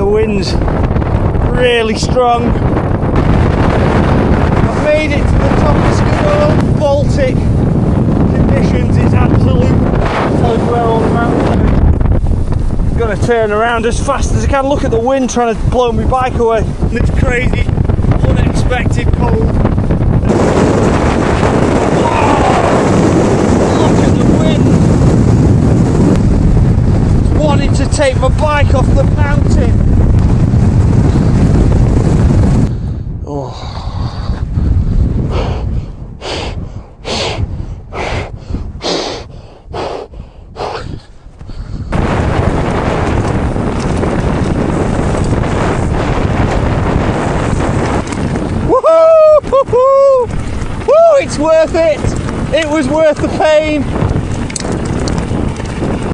the wind's really strong. I've made it to the top of Skiddaw. Baltic conditions, it's absolute. Tell you where all the mountains are. I've got to turn around as fast as I can. Look at the wind trying to blow my bike away. And it's crazy, unexpected cold. Wanted to take my bike off the mountain. Oh. Woohoo! Woo! It's worth it. It was worth the pain.